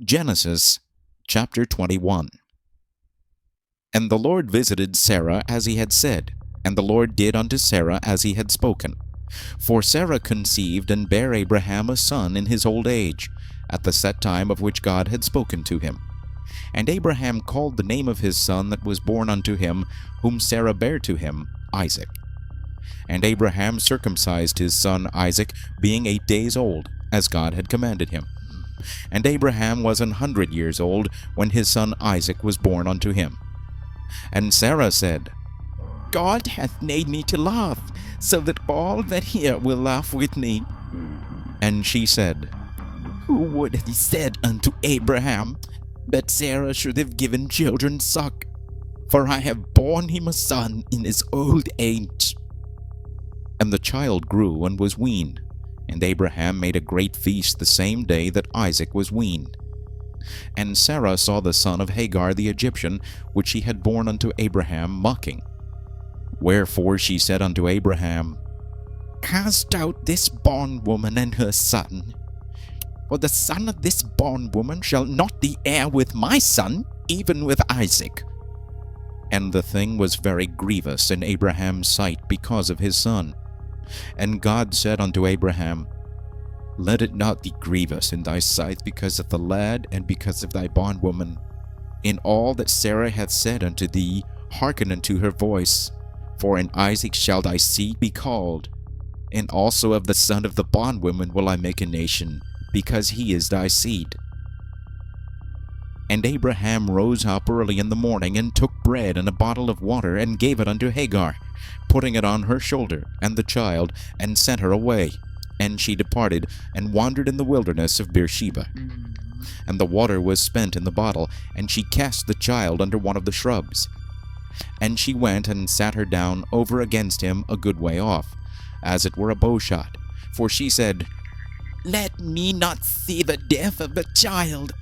Genesis chapter 21. And the Lord visited Sarah as he had said, and the Lord did unto Sarah as he had spoken. For Sarah conceived and bare Abraham a son in his old age, at the set time of which God had spoken to him. And Abraham called the name of his son that was born unto him, whom Sarah bare to him, Isaac. And Abraham circumcised his son Isaac, being 8 days old, as God had commanded him. And Abraham was 100 years old when his son Isaac was born unto him. And Sarah said, God hath made me to laugh, so that all that hear will laugh with me. And she said, Who would have said unto Abraham that Sarah should have given children suck? For I have borne him a son in his old age. And the child grew and was weaned. And Abraham made a great feast the same day that Isaac was weaned. And Sarah saw the son of Hagar the Egyptian, which she had borne unto Abraham, mocking. Wherefore she said unto Abraham, Cast out this bondwoman and her son, for the son of this bondwoman shall not be heir with my son, even with Isaac. And the thing was very grievous in Abraham's sight because of his son. And God said unto Abraham, Let it not be grievous in thy sight because of the lad and because of thy bondwoman. In all that Sarah hath said unto thee, hearken unto her voice. For in Isaac shall thy seed be called, and also of the son of the bondwoman will I make a nation, because he is thy seed. And Abraham rose up early in the morning, and took bread and a bottle of water, and gave it unto Hagar, putting it on her shoulder, and the child, and sent her away. And she departed, and wandered in the wilderness of Beersheba. And the water was spent in the bottle, and she cast the child under one of the shrubs. And she went and sat her down over against him a good way off, as it were a bowshot. For she said, Let me not see the death of the child.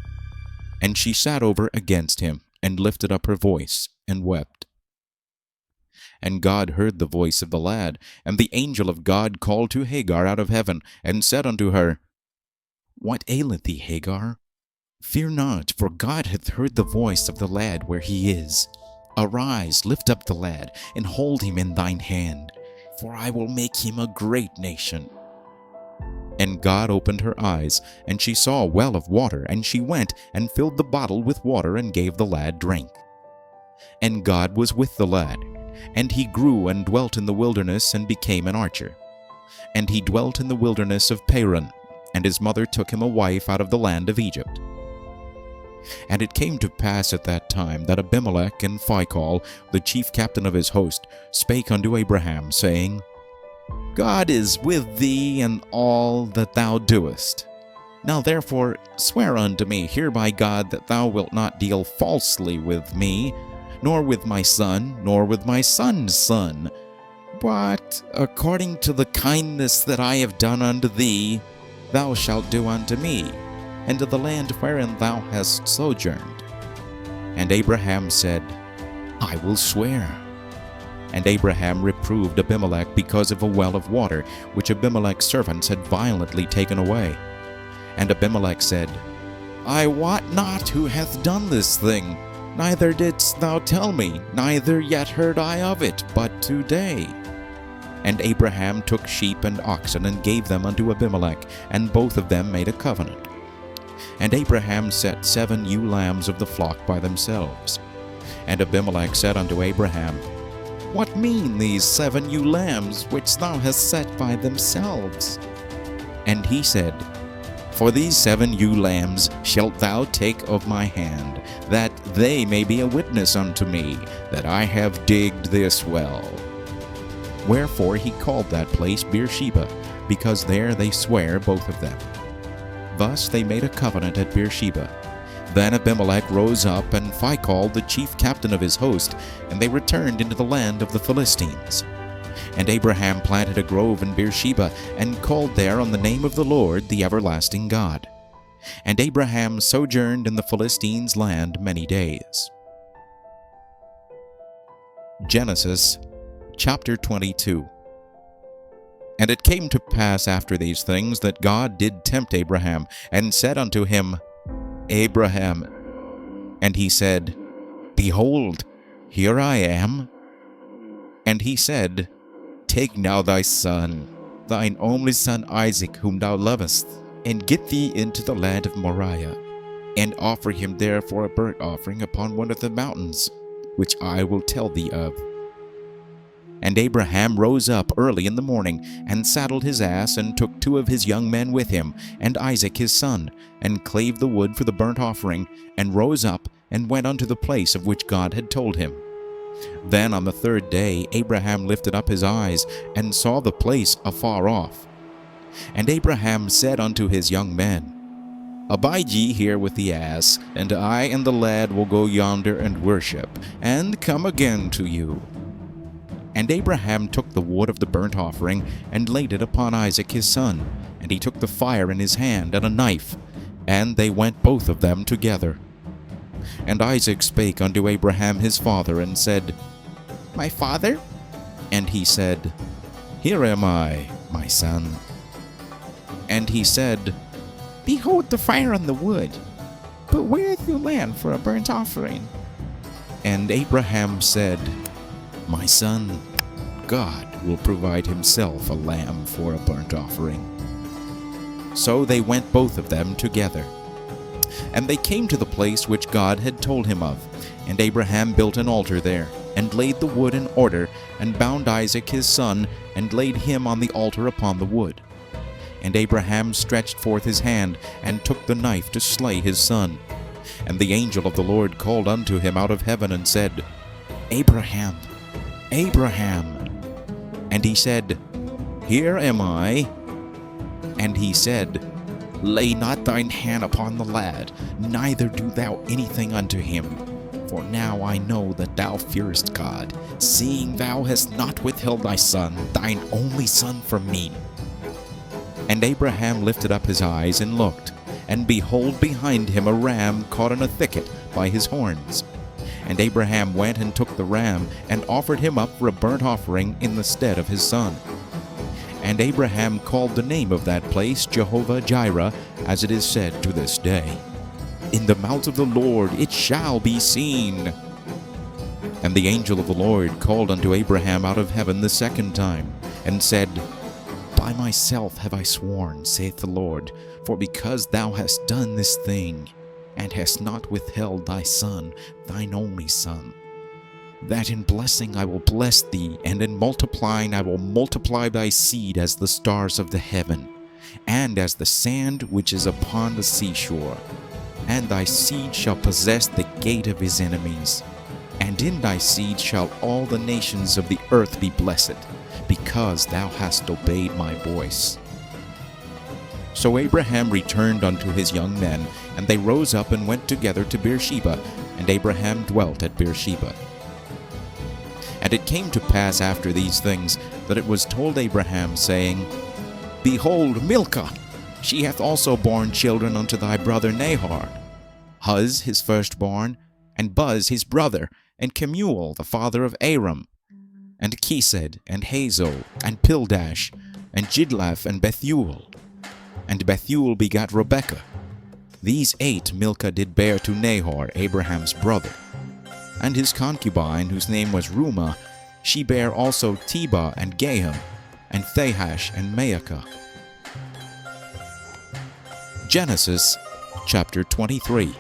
And she sat over against him, and lifted up her voice, and wept. And God heard the voice of the lad, and the angel of God called to Hagar out of heaven, and said unto her, What aileth thee, Hagar? Fear not, for God hath heard the voice of the lad where he is. Arise, lift up the lad, and hold him in thine hand, for I will make him a great nation. And God opened her eyes, and she saw a well of water, and she went and filled the bottle with water, and gave the lad drink. And God was with the lad, and he grew and dwelt in the wilderness, and became an archer. And he dwelt in the wilderness of Paran, and his mother took him a wife out of the land of Egypt. And it came to pass at that time that Abimelech and Phicol, the chief captain of his host, spake unto Abraham, saying, God is with thee in all that thou doest. Now therefore swear unto me here by God that thou wilt not deal falsely with me, nor with my son, nor with my son's son, but according to the kindness that I have done unto thee, thou shalt do unto me, and to the land wherein thou hast sojourned. And Abraham said, I will swear. And Abraham reproved Abimelech because of a well of water, which Abimelech's servants had violently taken away. And Abimelech said, I wot not who hath done this thing, neither didst thou tell me, neither yet heard I of it, but today. And Abraham took sheep and oxen, and gave them unto Abimelech, and both of them made a covenant. And Abraham set 7 ewe lambs of the flock by themselves. And Abimelech said unto Abraham, What mean these 7 ewe lambs which thou hast set by themselves? And he said, For these 7 ewe lambs shalt thou take of my hand, that they may be a witness unto me, that I have digged this well. Wherefore he called that place Beersheba, because there they sware both of them. Thus they made a covenant at Beersheba. Then Abimelech rose up, and Phicol the chief captain of his host, and they returned into the land of the Philistines. And Abraham planted a grove in Beersheba, and called there on the name of the Lord, the everlasting God. And Abraham sojourned in the Philistines' land many days. Genesis chapter 22. And it came to pass after these things that God did tempt Abraham, and said unto him, Abraham. And he said, Behold, here I am. And he said, Take now thy son, thine only son Isaac, whom thou lovest, and get thee into the land of Moriah, and offer him there for a burnt offering upon one of the mountains, which I will tell thee of. And Abraham rose up early in the morning, and saddled his ass, and took 2 of his young men with him, and Isaac his son, and clave the wood for the burnt offering, and rose up, and went unto the place of which God had told him. Then on the 3rd day Abraham lifted up his eyes, and saw the place afar off. And Abraham said unto his young men, Abide ye here with the ass, and I and the lad will go yonder and worship, and come again to you. And Abraham took the wood of the burnt offering, and laid it upon Isaac his son, and he took the fire in his hand, and a knife, and they went both of them together. And Isaac spake unto Abraham his father, and said, My father? And he said, Here am I, my son. And he said, Behold the fire and the wood, but where is the lamb for a burnt offering? And Abraham said, My son, God will provide himself a lamb for a burnt offering. So they went both of them together. And they came to the place which God had told him of, and Abraham built an altar there, and laid the wood in order, and bound Isaac his son, and laid him on the altar upon the wood. And Abraham stretched forth his hand, and took the knife to slay his son. And the angel of the Lord called unto him out of heaven, and said, Abraham, Abraham. And he said, Here am I. And he said, Lay not thine hand upon the lad, neither do thou anything unto him. For now I know that thou fearest God, seeing thou hast not withheld thy son, thine only son, from me. And Abraham lifted up his eyes and looked, and behold, behind him a ram caught in a thicket by his horns. And Abraham went and took the ram, and offered him up for a burnt offering in the stead of his son. And Abraham called the name of that place Jehovah-Jireh, as it is said to this day, In the mount of the Lord it shall be seen. And the angel of the Lord called unto Abraham out of heaven the 2nd time, and said, By myself have I sworn, saith the Lord, for because thou hast done this thing, and hast not withheld thy son, thine only son, that in blessing I will bless thee, and in multiplying I will multiply thy seed as the stars of the heaven, and as the sand which is upon the seashore. And thy seed shall possess the gate of his enemies. And in thy seed shall all the nations of the earth be blessed, because thou hast obeyed my voice. So Abraham returned unto his young men, and they rose up and went together to Beersheba, and Abraham dwelt at Beersheba. And it came to pass after these things, that it was told Abraham, saying, Behold, Milcah, she hath also borne children unto thy brother Nahor, Huz his firstborn, and Buz his brother, and Kemuel the father of Aram, and Kesed, and Hazo, and Pildash, and Jidlaph, and Bethuel. And Bethuel begat Rebekah. These 8 Milcah did bear to Nahor, Abraham's brother. And his concubine, whose name was Rumah, she bare also Tebah, and Gaham, and Thahash, and Maacah. Genesis chapter 23.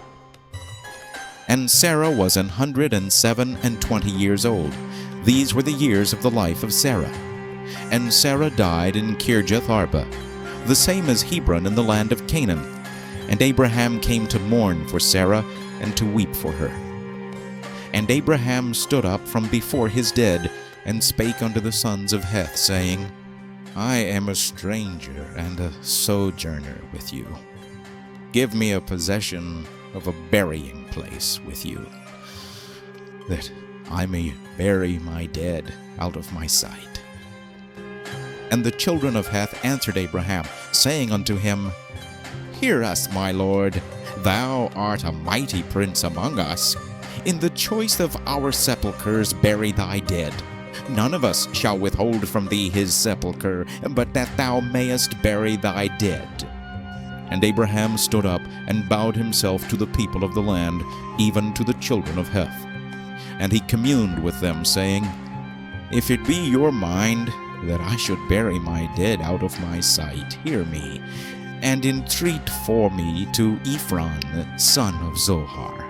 And Sarah was 127 years old. These were the years of the life of Sarah. And Sarah died in Kirjath Arba, the same as Hebron in the land of Canaan. And Abraham came to mourn for Sarah, and to weep for her. And Abraham stood up from before his dead, and spake unto the sons of Heth, saying, I am a stranger and a sojourner with you. Give me a possession of a burying place with you, that I may bury my dead out of my sight. And the children of Heth answered Abraham, saying unto him, Hear us, my lord, thou art a mighty prince among us. In the choice of our sepulchres bury thy dead. None of us shall withhold from thee his sepulchre, but that thou mayest bury thy dead. And Abraham stood up and bowed himself to the people of the land, even to the children of Heth. And he communed with them, saying, If it be your mind that I should bury my dead out of my sight, hear me, and entreat for me to Ephron, son of Zohar,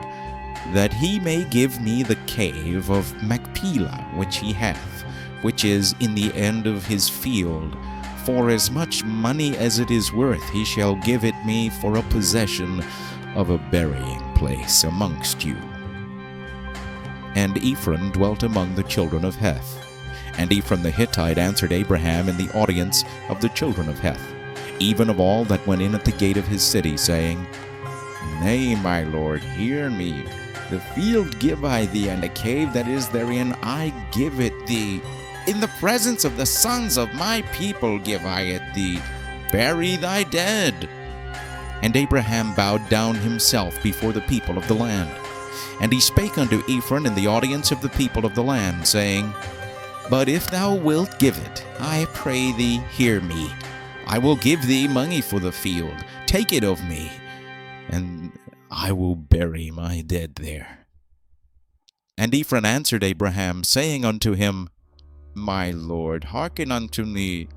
that he may give me the cave of Machpelah which he hath, which is in the end of his field. For as much money as it is worth, he shall give it me for a possession of a burying place amongst you. And Ephron dwelt among the children of Heth. And Ephron the Hittite answered Abraham in the audience of the children of Heth, even of all that went in at the gate of his city, saying, Nay, my lord, hear me. The field give I thee, and the cave that is therein I give it thee. In the presence of the sons of my people give I it thee. Bury thy dead. And Abraham bowed down himself before the people of the land. And he spake unto Ephron in the audience of the people of the land, saying, But if thou wilt give it, I pray thee, hear me. I will give thee money for the field. Take it of me, and I will bury my dead there. And Ephron answered Abraham, saying unto him, My lord, hearken unto me.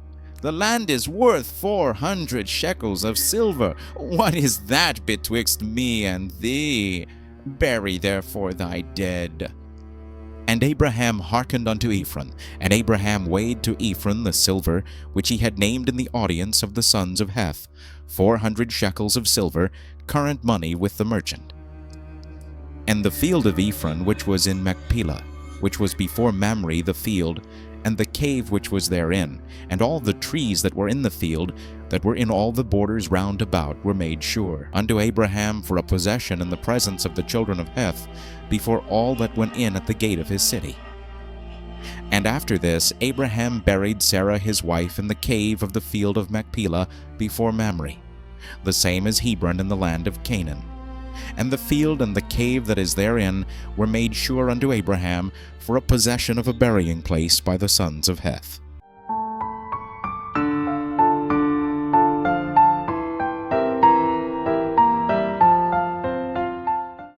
The land is worth 400 shekels of silver. What is that betwixt me and thee? Bury therefore thy dead. And Abraham hearkened unto Ephron, and Abraham weighed to Ephron the silver which he had named in the audience of the sons of Heth, 400 shekels of silver, current money with the merchant. And the field of Ephron which was in Machpelah, which was before Mamre the field, and the cave which was therein, and all the trees that were in the field, that were in all the borders round about, were made sure unto Abraham for a possession in the presence of the children of Heth, before all that went in at the gate of his city. And after this Abraham buried Sarah his wife in the cave of the field of Machpelah before Mamre, the same as Hebron in the land of Canaan. And the field and the cave that is therein were made sure unto Abraham for a possession of a burying place by the sons of Heth.